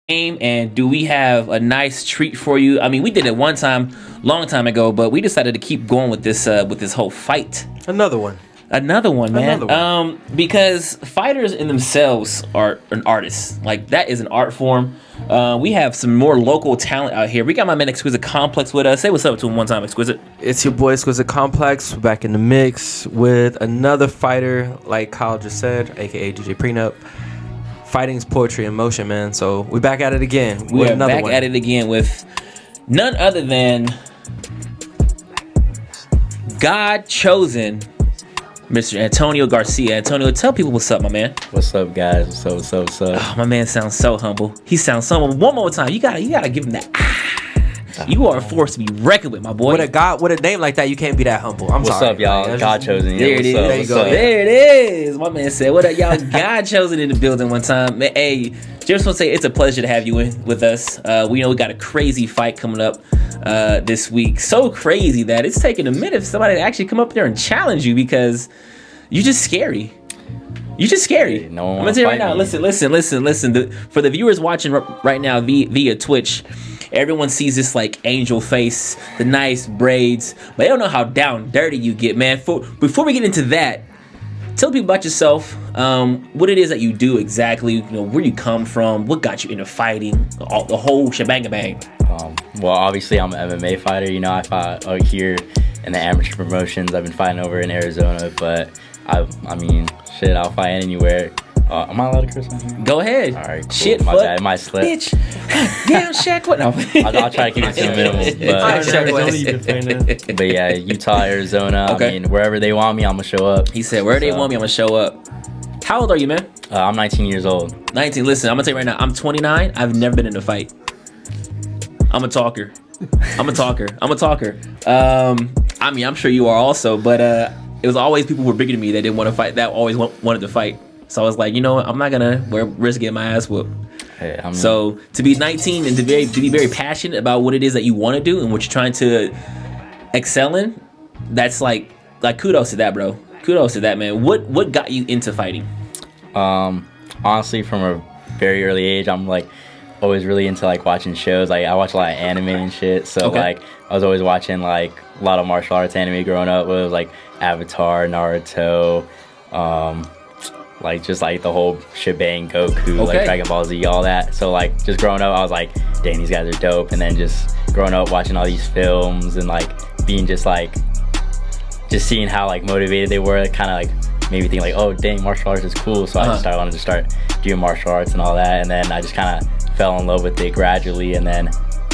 And do we have a nice treat for you? I mean, we did it one time, long time ago, but we decided to keep going with this whole fight. Another one, man. Because fighters in themselves are an artist. Like, that is an art form. We have some more local talent out here. We got my man Exquisite Complex with us. Say what's up to him one time, Exquisite. it's your boy Exquisite Complex back in the mix with another fighter, like Kyle just said, aka DJ Prenup. Fighting's poetry in motion, man. So we're back at it again. We are back at it again with none other than God chosen Mr. Antonio Garcia. Antonio, tell people what's up, my man. What's up, guys? What's up? Oh, my man sounds so humble. He sounds so humble. One more time. You gotta give him that. You are a force to be reckoned with, my boy. With a name like that, you can't be that humble. What's up, y'all? Man. God chosen. There it is. There you go. There it is. My man said, "What up, y'all? God chosen in the building one time." Man, hey, just want to say it's a pleasure to have you with us. We know we got a crazy fight coming up this week. So crazy that it's taking a minute for somebody to actually come up there and challenge you because you're just scary. You're just scary. Hey, no one I'm gonna tell you right now. me. Listen. For the viewers watching right now via Twitch, everyone sees this like angel face, the nice braids, but they don't know how down dirty you get, man. Before we get into that, tell people about yourself, what it is that you do exactly, where you come from, what got you into fighting, the whole shebang bang. Well, obviously, I'm an MMA fighter. I fought out here in the amateur promotions. I've been fighting over in Arizona, but I mean, shit, I'll fight anywhere. Am I allowed to curse on here? Go ahead. All right, cool. Shit, my fuck, bad. My slip. Bitch. Damn, Shaq. What? No. I'll try to keep it to the minimum. But yeah, Utah, Arizona. Okay. I mean, wherever they want me, I'm gonna show up. He said, wherever they want me, I'm gonna show up. How old are you, man? I'm 19 years old. 19. Listen, I'm gonna tell you right now, I'm 29. I've never been in a fight. I'm a talker. I mean, I'm sure you are also, but it was always people who were bigger than me that didn't want to fight, that always wanted to fight. So I was like, I'm not gonna risk getting my ass whooped. Hey, So to be 19 and to be very passionate about what it is that you want to do and what you're trying to excel in, that's like kudos to that, bro. Kudos to that, man. What got you into fighting? Honestly, from a very early age, I'm like always really into like watching shows. Like I watch a lot of anime and shit. So like I was always watching like a lot of martial arts anime growing up. It was like Avatar, Naruto, like just like the whole shebang, Goku, like Dragon Ball Z, all that. So like just growing up, I was like, dang, these guys are dope. And then just growing up watching all these films and like being just seeing how like motivated they were, kind of like made me think like, oh dang, martial arts is cool. So I just wanted to start doing martial arts and all that. And then I just kind of fell in love with it gradually. And then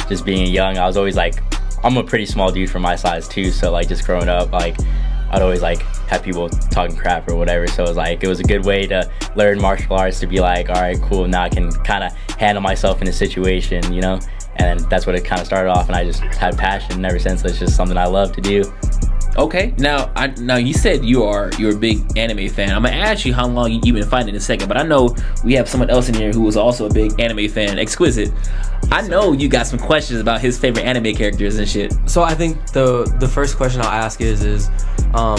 just being young, I was always like, I'm a pretty small dude for my size too. So like just growing up, like I'd always like have people talking crap or whatever. So it was a good way to learn martial arts, to be like, all right, cool, now I can kind of handle myself in a situation, and that's what it kind of started off. And I just had passion, and ever since it's just something I love to do. Okay, now you said you're a big anime fan. I'm gonna ask you how long you've been fighting in a second, but I know we have someone else in here who was also a big anime fan, Exquisite. I know you got some questions about his favorite anime characters and shit. So I think the first question I'll ask is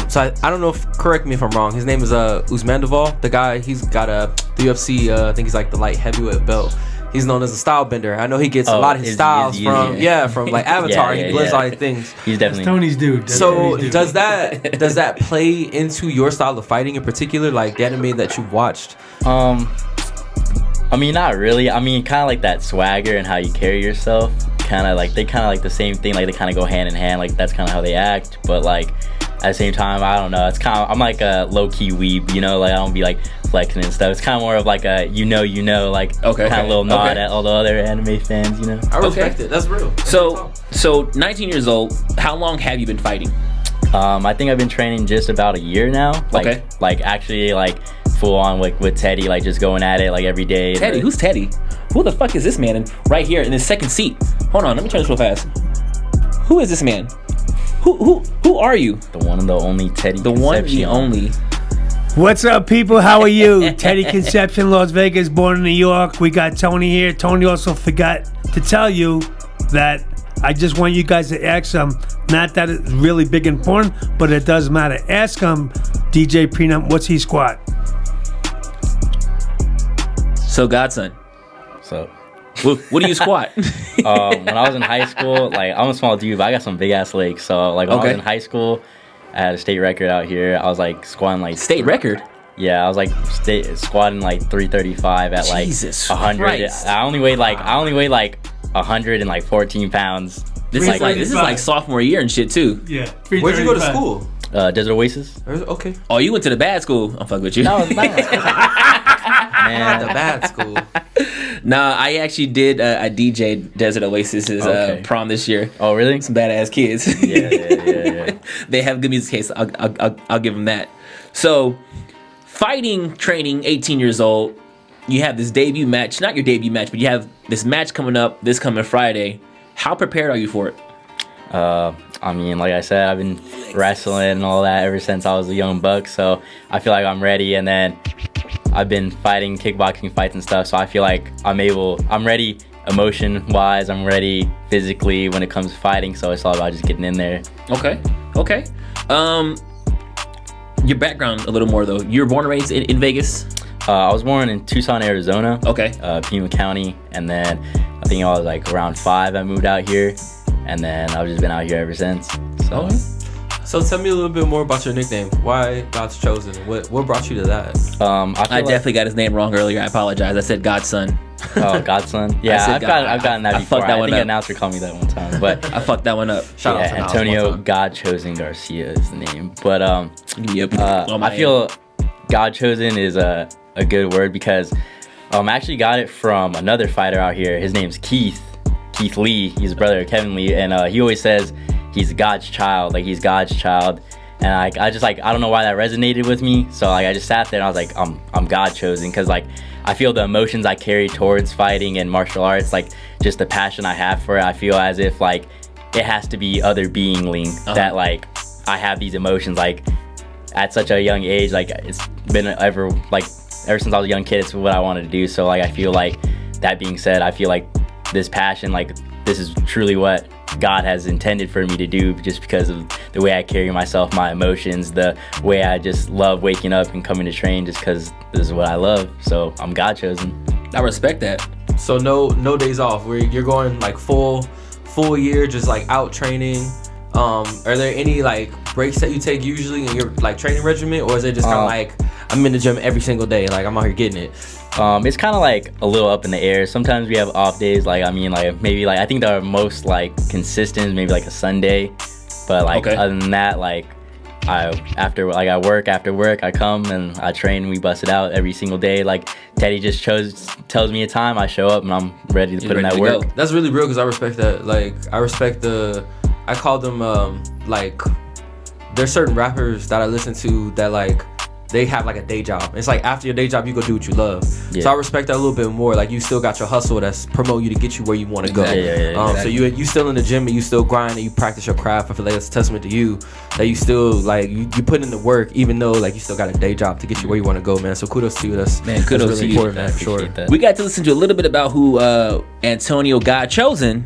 so I don't know correct me if I'm wrong. His name is Usmandoval. The guy, he's got the UFC. I think he's like the light heavyweight belt. He's known as a style bender. I know he gets a lot of his styles from like Avatar. He blends a lot of things. He's definitely Tony's dude. So does that play into your style of fighting in particular, like the anime that you've watched? I mean, not really. I mean, kind of like that swagger and how you carry yourself. Kind of like they kind of like the same thing. Like they kind of go hand in hand. Like that's kind of how they act. But like at the same time, I don't know. It's kind of, I'm like a low key weeb. Like I don't be like flexing and stuff. It's kind of more of like a like kind of little nod at all the other anime fans. I respect it. That's real. So 19 years old. How long have you been fighting? I think I've been training just about a year now. Like actually like full on with Teddy, like just going at it like every day. Teddy? Who's Teddy? Who the fuck is this man right here in this second seat? Hold on, let me turn this real fast. Who is this man? Who are you? The one and the only Teddy. The one and the only. What's up, people? How are you? Teddy Conception, Las Vegas, born in New York. We got Tony here. Tony also forgot to tell you that I just want you guys to ask him, not that it's really big and important, but it does matter. Ask him, DJ Prenup, what's he squat? So, Godson. So. What do you squat? When I was in high school, like I'm a small dude, but I got some big ass legs. So like when I was in high school, I had a state record out here. I was like squatting like state record. Yeah, I was like squatting like 335 at like Jesus 100. Christ. I only weighed like 114 pounds. This is like sophomore year and shit too. Yeah. Where'd you go to school? Desert Oasis. Okay. Oh, you went to the bad school. I'm fucking with you. No, it's not. Man, the bad school. Nah, I actually did a DJ Desert Oasis's prom this year. Oh, really? Some badass kids. Yeah. They have good music taste. I'll give them that. So, fighting training, 18 years old. You have this debut match. Not your debut match, but you have this match coming up this coming Friday. How prepared are you for it? I mean, like I said, I've been wrestling and all that ever since I was a young buck, so I feel like I'm ready. And then I've been fighting kickboxing fights and stuff, so I feel like I'm ready emotion-wise, I'm ready physically when it comes to fighting, so it's all about just getting in there. Okay. Your background a little more, though. You were born and raised in Vegas? I was born in Tucson, Arizona. Okay. Pima County, and then I think I was like around 5 I moved out here, and then I've just been out here ever since. So. Okay. So tell me a little bit more about your nickname. Why God's Chosen? What brought you to that? I definitely got his name wrong earlier. I apologize. I said Godson. Oh, Godson. Yeah, I've gotten that before. Fucked that one I think up. an announcer called me that one time, but I fucked that one up. Shout out to Antonio God Chosen Garcia is the name. But Yep. I feel God Chosen is a good word because I actually got it from another fighter out here. His name's Keith Lee. He's a brother of Kevin Lee, and he always says he's God's child, like he's God's child. And I just like, I don't know why that resonated with me. So like I just sat there and I was like, I'm God chosen, because like I feel the emotions I carry towards fighting and martial arts, like just the passion I have for it. I feel as if like it has to be other beingling that like I have these emotions like at such a young age. Like it's been ever since I was a young kid, it's what I wanted to do. So like I feel like, that being said, I feel like this passion, like this is truly what God has intended for me to do, just because of the way I carry myself, my emotions, the way I just love waking up and coming to train, just because this is what I love. So I'm God chosen. I respect that. So no days off. Where you're going like full year, just like out training. Are there any like breaks that you take usually in your like training regimen, or is it just kind of like I'm in the gym every single day, like I'm out here getting it? It's kind of like a little up in the air. Sometimes we have off days, like I mean, like maybe like I think the most like consistent is maybe like a Sunday, but like other than that, like I work after work, I come and I train and we bust it out every single day. Like Teddy just tells me a time, I show up and I'm ready to put in that work. Go. That's really real, because I respect that. Like I respect I call them like there's certain rappers that I listen to that like they have like a day job. It's like after your day job, you go do what you love. Yeah. So I respect that a little bit more. Like you still got your hustle that's promote you to get you where you want to go. Exactly. So you still in the gym and you still grind and you practice your craft. I feel like that's a testament to you that you still like you put in the work, even though like you still got a day job to get you where you want to go, man. So kudos to you. That's kudos really to you. important, man, for sure. That. We got to listen to a little bit about who Antonio God Chosen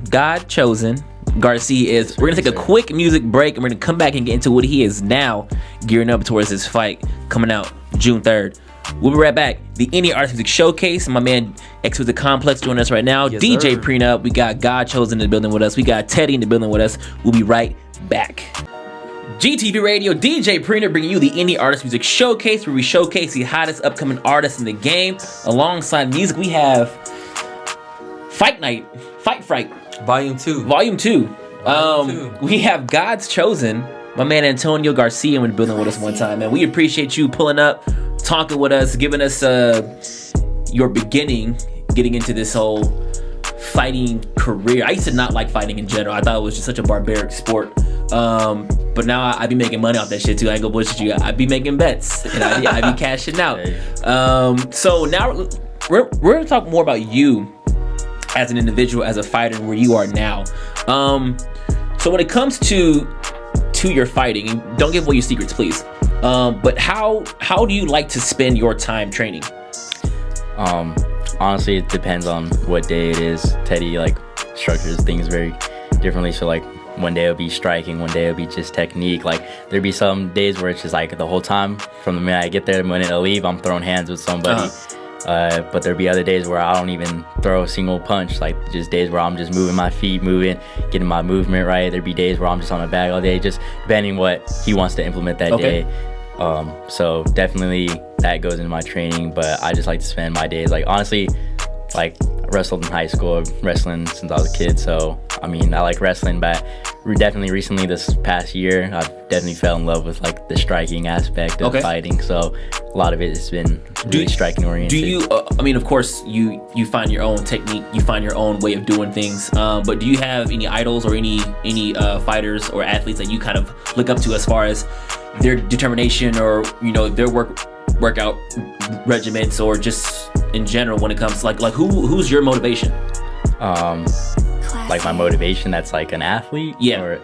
Garcia is. We're gonna take a quick music break and we're gonna come back and get into what he is now gearing up towards his fight coming out June 3rd. We'll be right back. The Indie Artist Music Showcase. My man X with the Complex joining us right now. Yes, DJ sir. Prenup. We got God Chosen in the building with us. We got Teddy in the building with us. We'll be right back. GTV Radio, DJ Prenup bringing you the Indie Artist Music Showcase, where we showcase the hottest upcoming artists in the game. Alongside music, we have Fight Night, Fight Fright. Volume 2. We have God's Chosen, my man Antonio Garcia, in the building with us one time, man. We appreciate you pulling up, talking with us, giving us your beginning, getting into this whole fighting career. I used to not like fighting in general. I thought it was just such a barbaric sport. But now I be making money off that shit too. I ain't gonna bullshit you. I be making bets and I be cashing out. So now we're gonna talk more about you as an individual, as a fighter, and where you are now. So when it comes to your fighting, and don't give away your secrets, please. But how do you like to spend your time training? Honestly, it depends on what day it is. Teddy like structures things very differently. So like one day it'll be striking, one day it'll be just technique. Like there'll be some days where it's just like the whole time from the minute I get there, the minute I leave, I'm throwing hands with somebody. But there'll be other days where I don't even throw a single punch, like just days where I'm just moving my feet, getting my movement right. There'd be days where I'm just on a bag all day, just depending what he wants to implement that day. So definitely that goes into my training, but I just like to spend my days, like honestly, like I wrestled in high school, wrestling since I was a kid, so I mean I like wrestling, but definitely recently this past year I've definitely fell in love with like the striking aspect of fighting, so a lot of it has been really striking oriented. Do you I mean, of course you find your own technique, you find your own way of doing things, but do you have any idols or any fighters or athletes that you kind of look up to as far as their determination or their workout regiments, or just in general when it comes to like who's your motivation? Like my motivation that's like an athlete? Yeah. Or,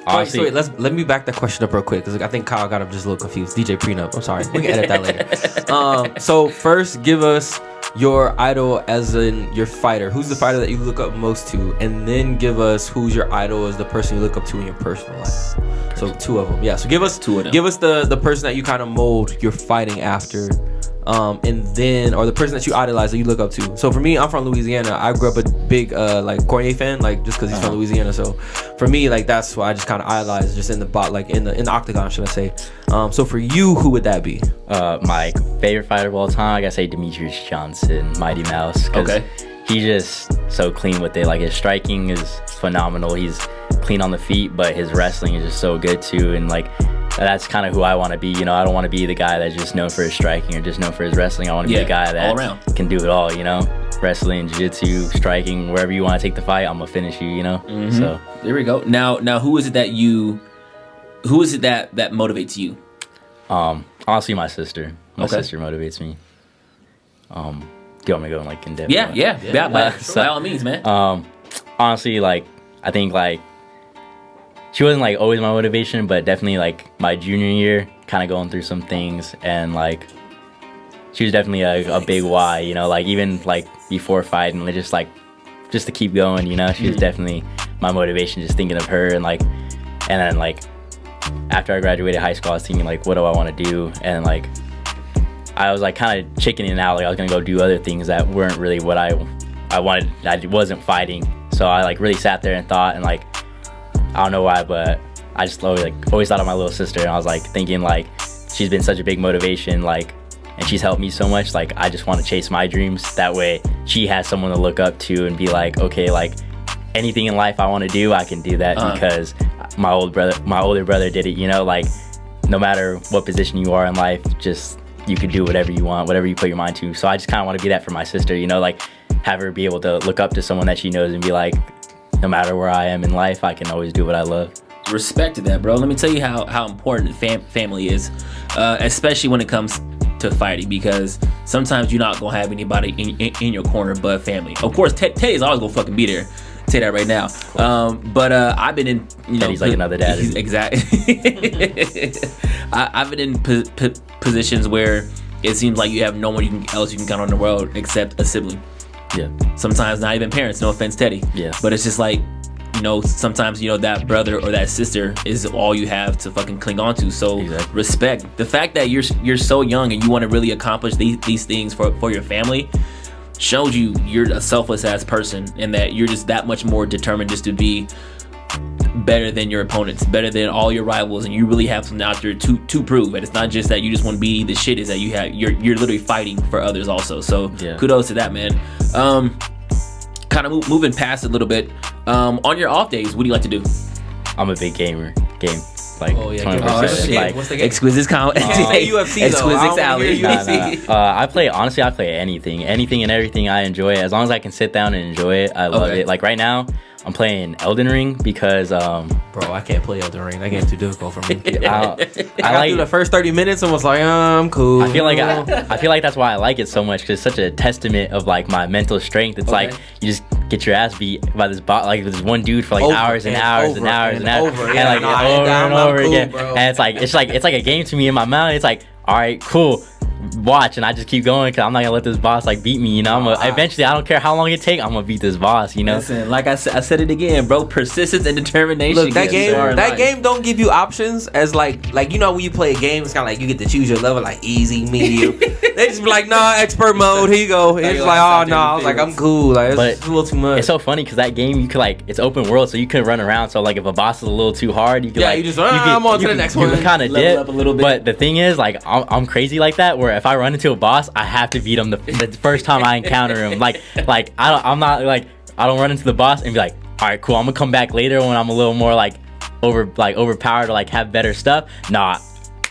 honestly, wait, let me back that question up real quick, because I think Kyle got him just a little confused. DJ Prenup, I'm sorry. We can edit that later. So first, give us your idol as in your fighter. Who's the fighter that you look up most to? And then give us who's your idol as the person you look up to in your personal life. So 2 of them. Yeah, so give us 2 of them. Give us the person that you kind of mold your fighting after. And then, or the person that you idolize that you look up to. So for me, I'm from Louisiana. I grew up a big like Cormier fan, like just because he's from Louisiana. So for me, like that's why I just kind of idolize, just in the like in the octagon, should I say? So for you, who would that be? My favorite fighter of all time, I gotta say Demetrius Johnson, Mighty Mouse. Cause he's just so clean with it. Like his striking is phenomenal. He's clean on the feet, but his wrestling is just so good too. And like, that's kind of who I want to be. I don't want to be the guy that's just known for his striking or just known for his wrestling. I want to be the guy that can do it all, wrestling, jiu-jitsu, striking, wherever you want to take the fight, I'm gonna finish you, So there we go. Now who is it that motivates you? Honestly, my sister. My sister motivates me. Do you want me to go in depth? Yeah. By all means, man. Honestly, like I think like she wasn't like always my motivation, but definitely like my junior year, kind of going through some things, and like she was definitely a big why, like even like before fighting, just to keep going, she was definitely my motivation, just thinking of her. And then like after I graduated high school, I was thinking like, what do I want to do? And like I was like kind of chickening out, like I was gonna go do other things that weren't really what I wanted. I wasn't fighting, so I like really sat there and thought, and like I don't know why, but I just always thought of my little sister, and I was like thinking like she's been such a big motivation, like, and she's helped me so much. Like I just want to chase my dreams. That way she has someone to look up to and be like, okay, like anything in life I want to do, I can do that because my older brother did it. Like no matter what position you are in life, just you can do whatever you want, whatever you put your mind to. So I just kind of want to be that for my sister. Like have her be able to look up to someone that she knows and be like, no matter where I am in life, I can always do what I love. Respect to that, bro. Let me tell you how important family is, especially when it comes to fighting, because sometimes you're not gonna have anybody in your corner but family. Of course, Teddy's always gonna fucking be there. Say that right now. But I've been in, Teddy's like another dad. Exactly. I've been in positions where it seems like you have no one else you can count on in the world except a sibling. Yeah. Sometimes not even parents. No offense, Teddy. Yeah. But it's just like, sometimes that brother or that sister is all you have to fucking cling on to. So respect the fact that you're so young and you want to really accomplish these things for your family. Shows you're a selfless ass person, and that you're just that much more determined just to be better than your opponents, better than all your rivals, and you really have something out there to prove. And it's not just that you just want to be the shit, is that you're literally fighting for others also. So kudos to that, man. Kind of moving past it a little bit. On your off days, what do you like to do? I'm a big gamer. Game. Like 24/7. Like what's the game? Exquisite count. UFC Exquisite alley. I play anything and everything. I enjoy it as long as I can sit down and enjoy it. I love it. Like right now, I'm playing Elden Ring because bro, I can't play Elden Ring. That game's too difficult for me. I like the first 30 minutes and was like, I'm cool. I feel like that's why I like it so much, because it's such a testament of like my mental strength. It's like you just get your ass beat by this this one dude for like hours and hours and hours and hours, over and over again. Bro. And it's like a game to me in my mind. It's like, all right, cool. watch, and I just keep going because I'm not gonna let this boss like beat me. You know, eventually, I don't care how long it takes, I'm gonna beat this boss. You know. Listen, like I said it again, bro. Persistence and determination. Look, that game don't give you options as like you know when you play a game, it's kind of like you get to choose your level like easy, medium. They just be like, nah, expert mode. Here you go. It's like, oh no, I was like, I'm cool. Like it's a little too much. It's so funny because that game you could like it's open world, so you can run around. So like if a boss is a little too hard, you can you just I'm on to the next one. You can kind of dip up a little bit. But the thing is, like I'm crazy like that. Where if I run into a boss, I have to beat him the first time I encounter him. Like I'm not like I don't run into the boss and be like, all right, cool. I'm gonna come back later when I'm a little more like overpowered or like have better stuff. Nah.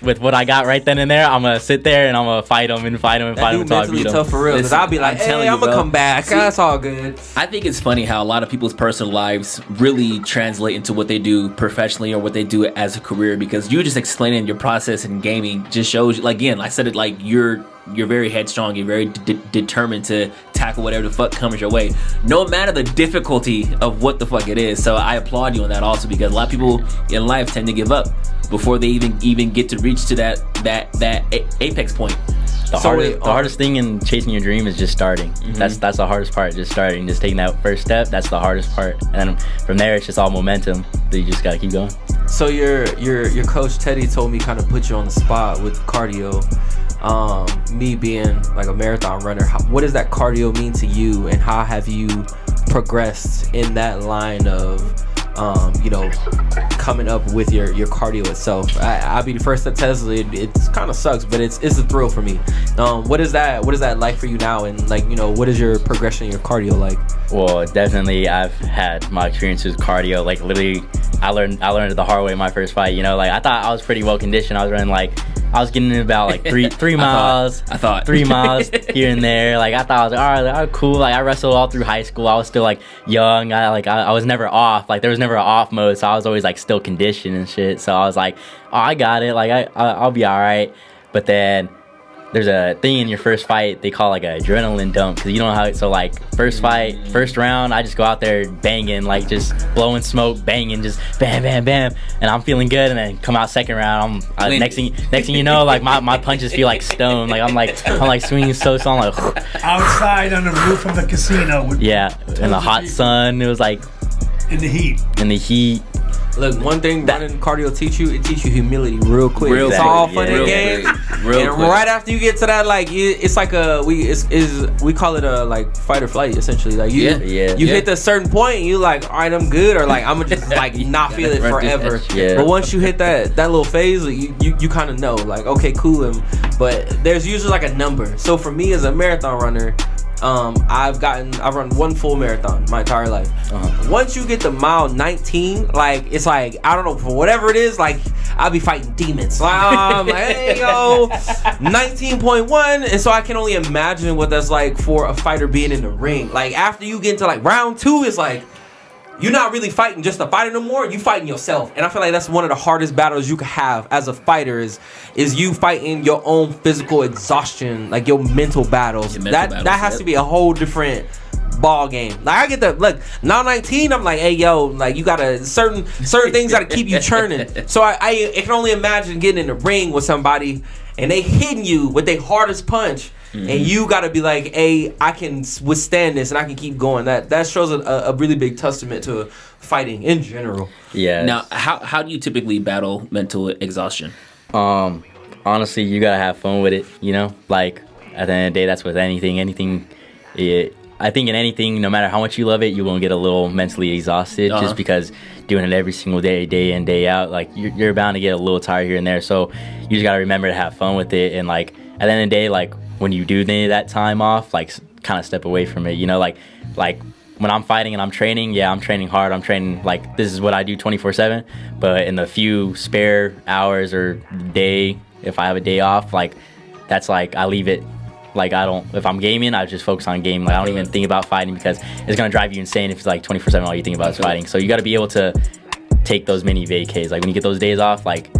With what I got right then and there, I'm gonna sit there and I'm gonna fight him until I beat him. Tough for real. Because I'll be like, hey, I'm gonna come back. That's all good. I think it's funny how a lot of people's personal lives really translate into what they do professionally or what they do as a career. Because you just explaining your process in gaming just shows, like, again, I said it, like you're very headstrong. You're very determined to tackle whatever the fuck comes your way, no matter the difficulty of what the fuck it is. So I applaud you on that also, because a lot of people in life tend to give up before they even get to reach to that apex point. The hardest thing in chasing your dream is just starting. Mm-hmm. That's the hardest part. Just starting, just taking that first step. That's the hardest part. And then from there, it's just all momentum. That you just gotta keep going. So your coach Teddy told me kind of put you on the spot with cardio. Me being like a marathon runner, what does that cardio mean to you, and how have you progressed in that line of coming up with your cardio itself? I'll be the first to tell you it kind of sucks, but it's a thrill for me. What is that like for you now, and like what is your progression in your cardio like? Well, definitely I've had my experiences with cardio. Like literally, I learned it the hard way in my first fight. Like I thought I was pretty well conditioned. I was running I was getting in about like three miles. I thought 3 miles here and there. Like I thought I was like, all right, cool. Like I wrestled all through high school. I was still like young. I was never off. Like there was never an off mode, so I was always like still conditioned and shit. So I was like, oh, I got it. Like I'll be all right. But then there's a thing in your first fight they call like an adrenaline dump, because you don't know how. So like first fight, first round, I just go out there banging, like just blowing smoke, banging, just bam, bam, bam, and I'm feeling good. And then come out second round, next thing you know, like my punches feel like stone. Like I'm like swinging so I'm like outside on the roof of the casino. In the hot sun, it was like in the heat. Look, one thing running cardio teach you humility real quick. It's all fun and games. Right after you get to that, like it's like we call it a like fight or flight essentially. Like you hit a certain point, and you like, all right, I'm good, or like I'm gonna just like not feel it forever. But once you hit that little phase, you kind of know, like, okay, cool. But there's usually like a number. So for me as a marathon runner, I've run one full marathon my entire life. Once you get to mile 19, like it's like, I don't know, for whatever it is, like I'll be fighting demons. Like I'm like, hey yo, 19.1, and so I can only imagine what that's like for a fighter being in the ring. Like after you get into like round 2, it's like you're not really fighting just a fighter no more. You fighting yourself, and I feel like that's one of the hardest battles you can have as a fighter is you fighting your own physical exhaustion, like your mental battles. That has to be a whole different ball game. Like I get the look now 19. I'm like, hey yo, like you gotta certain things gotta keep you churning. So I can only imagine getting in the ring with somebody and they hitting you with their hardest punch. Mm-hmm. And you gotta be like, hey, I can withstand this and I can keep going. That shows a really big testament to fighting in general. Yeah. Now, how do you typically battle mental exhaustion? Honestly, you gotta have fun with it. Like at the end of the day, that's with anything. I think in anything, no matter how much you love it, you won't get a little mentally exhausted just because doing it every single day, day in, day out. Like you're bound to get a little tired here and there. So you just gotta remember to have fun with it. And like at the end of the day, like when you do need that time off, like kind of step away from it. Like when I'm fighting and I'm training, I'm training hard. I'm training like this is what I do 24/7. But in the few spare hours or day, if I have a day off, like that's like I leave it. Like if I'm gaming, I just focus on gaming. Like I don't even think about fighting because it's gonna drive you insane if it's like 24/7 all you think about is fighting. So you got to be able to take those mini vacays. Like when you get those days off, like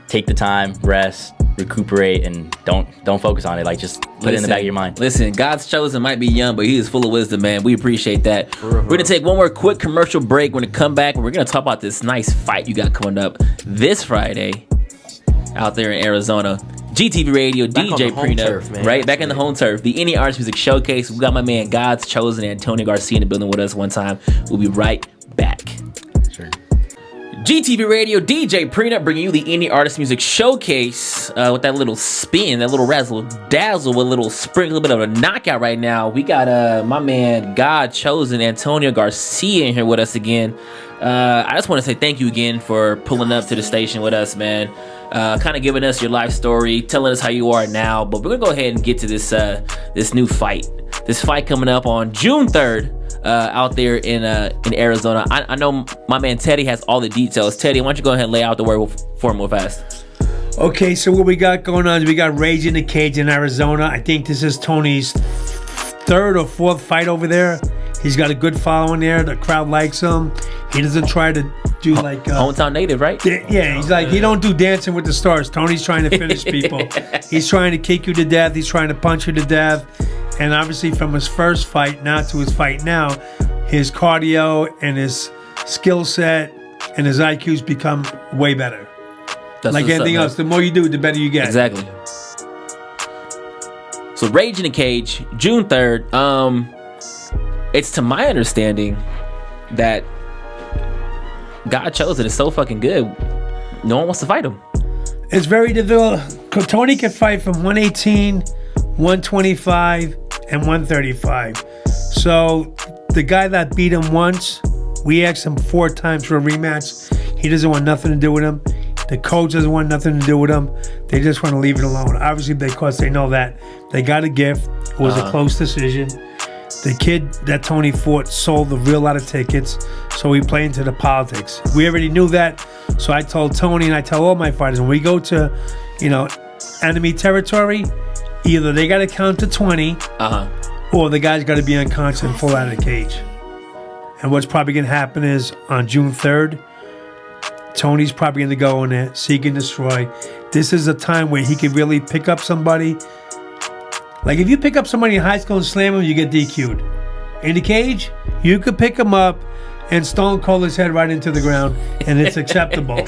take the time, rest, recuperate, and don't focus on it. Like just put it in the back of your mind. Listen, God's chosen might be young, but he is full of wisdom, man. We appreciate that. We're gonna take one more quick commercial break. We're gonna come back and we're gonna talk about this nice fight you got coming up this Friday out there in Arizona. GTV Radio, Back on DJ the home Prenup, turf, man. right? Back in the home turf. The Indie Artist Music Showcase. We got my man God's Chosen, Antonio Garcia in the building with us one time. We'll be right back. Sure. GTV Radio, DJ Prenup bringing you the Indie Artist Music Showcase with that little spin, that little razzle dazzle with a little sprinkle, a bit of a knockout right now. We got my man God Chosen, Antonio Garcia in here with us again. I just want to say thank you again for pulling up to the station with us, man. Kind of giving us your life story, telling us how you are now. But we're gonna go ahead and get to this new fight. This fight coming up on June 3rd out there in Arizona. I know my man Teddy has all the details. Teddy, why don't you go ahead and lay out the word for him real fast? Okay, so what we got going on is we got Rage in the Cage in Arizona. I think this is Tony's third or fourth fight over there. He's got a good following there. The crowd likes him. He doesn't try to do like hometown native, right? Yeah, he's like, he don't do Dancing with the Stars. Tony's trying to finish people. He's trying to kick you to death. He's trying to punch you to death. And obviously from his first fight now to his fight now, his cardio and his skill set and his IQ's become way better. That's like anything else, the more you do, the better you get. Exactly. So Rage in the Cage, June 3rd. It's to my understanding that God Chosen is so fucking good, no one wants to fight him. It's very difficult. Tony can fight from 118, 125, and 135. So the guy that beat him once, we asked him 4 times for a rematch. He doesn't want nothing to do with him. The coach doesn't want nothing to do with him. They just want to leave it alone. Obviously, because they know that they got a gift. It was a close decision. The kid that Tony fought sold a real lot of tickets, so we play into the politics. We already knew that, so I told Tony and I tell all my fighters, when we go to, enemy territory, either they got to count to 20, or the guy's got to be unconscious and fall out of the cage. And what's probably going to happen is on June 3rd, Tony's probably going to go in there, seek and destroy. This is a time where he can really pick up somebody. Like if you pick up somebody in high school and slam him, you get DQ'd. In the cage, you could pick him up and stone cold his head right into the ground, and it's acceptable.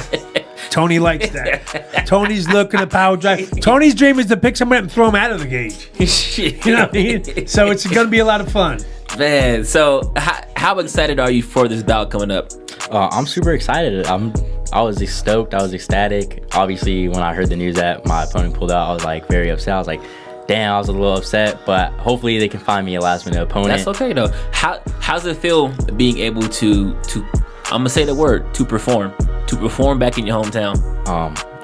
Tony likes that. Tony's looking at power drive. Tony's dream is to pick somebody up and throw him out of the cage. You know what I mean? So it's going to be a lot of fun. Man, so how excited are you for this bout coming up? I'm super excited. I was stoked. I was ecstatic. Obviously, when I heard the news that my opponent pulled out, I was like very upset. I was like, damn, I was a little upset, but hopefully they can find me a last minute opponent. That's okay though. How's it feel being able to I'm gonna say the word, to perform back in your hometown?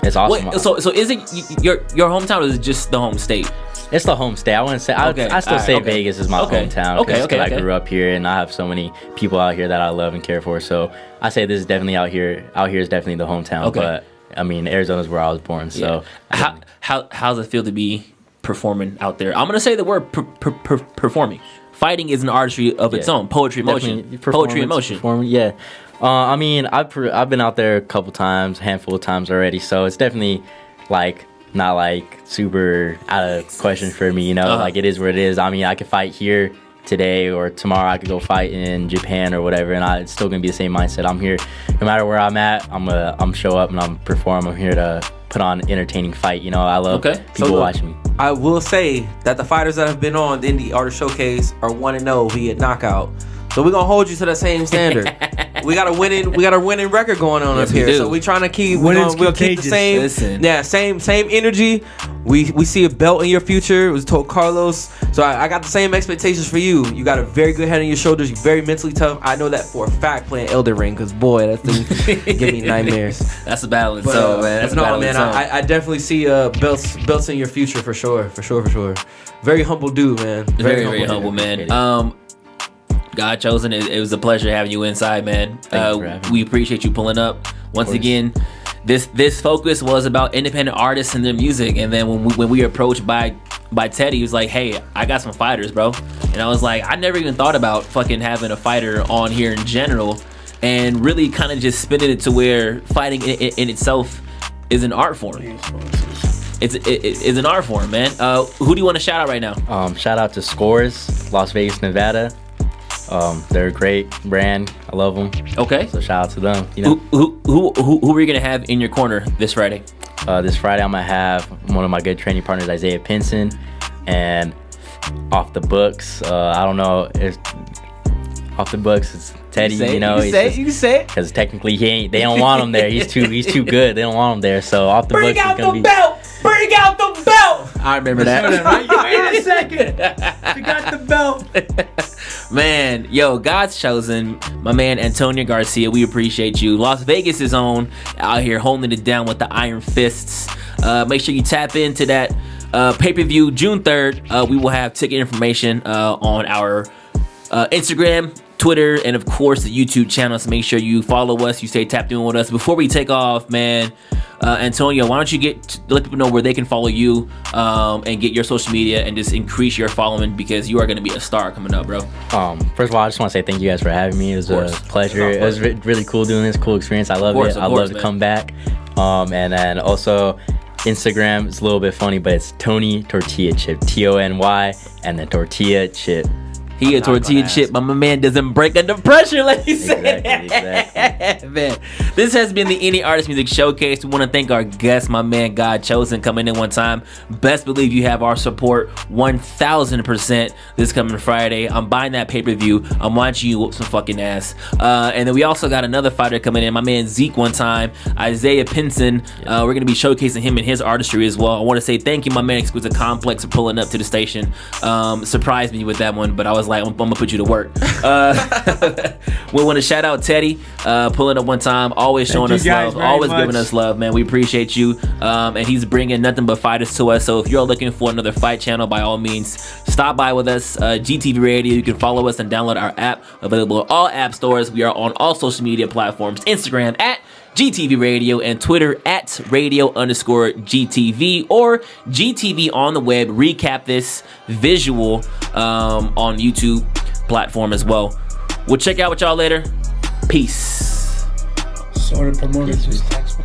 It's awesome. Wait, so is it your hometown, or is it just the home state? It's the home state. I wouldn't say. I still say Vegas is my hometown because I grew up here and I have so many people out here that I love and care for. So I say this is definitely out here. Out here is definitely the hometown. Okay. But I mean, Arizona's where I was born. So how's it feel to be performing out there? I'm gonna say the word performing. Fighting is an artistry of its own. Poetry in motion. Poetry in motion. Yeah. I mean, I've been out there a couple times, a handful of times already. So it's definitely like not like super out of question for me. Like it is what it is. I mean, I could fight here today or tomorrow. I could go fight in Japan or whatever, and it's still gonna be the same mindset. I'm here, no matter where I'm at. I'm show up and I'm perform. I'm here to put on an entertaining fight. I love people watching me. I will say that the fighters that have been on the Indie Artist Showcase are 1-0 via knockout. So we're gonna hold you to that same standard. We got a winning record going on up here. So we're trying to keep we'll keep the same. Listen. Yeah, same energy. We see a belt in your future. It was told Carlos. So I got the same expectations for you. You got a very good head on your shoulders. You're very mentally tough. I know that for a fact playing Elden Ring, because boy, that thing give me nightmares. That's a battle in itself, man. That's a battle in itself. I definitely see belts in your future for sure. Very humble dude, man. Very humble man. God Chosen, it was a pleasure having you inside, man. We appreciate you pulling up. Once again, this focus was about independent artists and their music. And then when we approached by Teddy, he was like, hey, I got some fighters, bro. And I was like, I never even thought about fucking having a fighter on here in general, and really kind of just spinning it to where fighting in itself is an art form. It's an art form, man. Who do you want to shout out right now? Shout out to Scores, Las Vegas, Nevada. They're a great brand. I love them. Okay. So shout out to them. Who are you gonna have in your corner this Friday? This Friday, I'm gonna have one of my good training partners, Isaiah Pinson, and off the books. I don't know if off the books it's Teddy. You can say it. Because technically they don't want him there. He's too good. They don't want him there. So off the books, bring out the belt. Bring out the belt. I remember that. Wait a second. Forgot the belt. Man, yo, God's chosen. My man Antonio Garcia, we appreciate you. Las Vegas is on out here holding it down with the iron fists. Make sure you tap into that pay-per-view June 3rd. We will have ticket information on our Instagram, Twitter, and of course the YouTube channel. So make sure you follow us, you stay tapped in with us. Before we take off, man, Antonio, why don't you let people know where they can follow you and get your social media and just increase your following, because you are going to be a star coming up, bro. First of all, I just want to say thank you guys for having me. It was a pleasure. It was really cool doing this, cool experience. I love it. I'd love to come back. And then also Instagram, it's a little bit funny, but it's Tony Tortilla Chip, Tony, and then Tortilla Chip. He a tortilla chip, but my man doesn't break under pressure, ladies. Exactly. Man, this has been the Any Artist Music Showcase. We want to thank our guest, my man God Chosen, coming in one time. Best believe you have our support 1000% this coming Friday. I'm buying that pay-per-view. I'm watching you whoop some fucking ass. And then we also got another fighter coming in, my man Zeke one time, Isaiah Pinson. We're going to be showcasing him and his artistry as well. I want to say thank you, my man Exquisite Complex, for pulling up to the station. Surprised me with that one, but I was like, I'm gonna put you to work. We want to shout out Teddy, pulling up one time, always showing us love, always giving us love, man. We appreciate you. And he's bringing nothing but fighters to us. So if you're looking for another fight channel, by all means, stop by with us. GTV Radio. You can follow us and download our app, available at all app stores. We are on all social media platforms: Instagram at GTV Radio and Twitter at radio_GTV or GTV on the web. Recap this visual on YouTube platform as well. We'll check out with y'all later. Peace. Sort of promoted this text.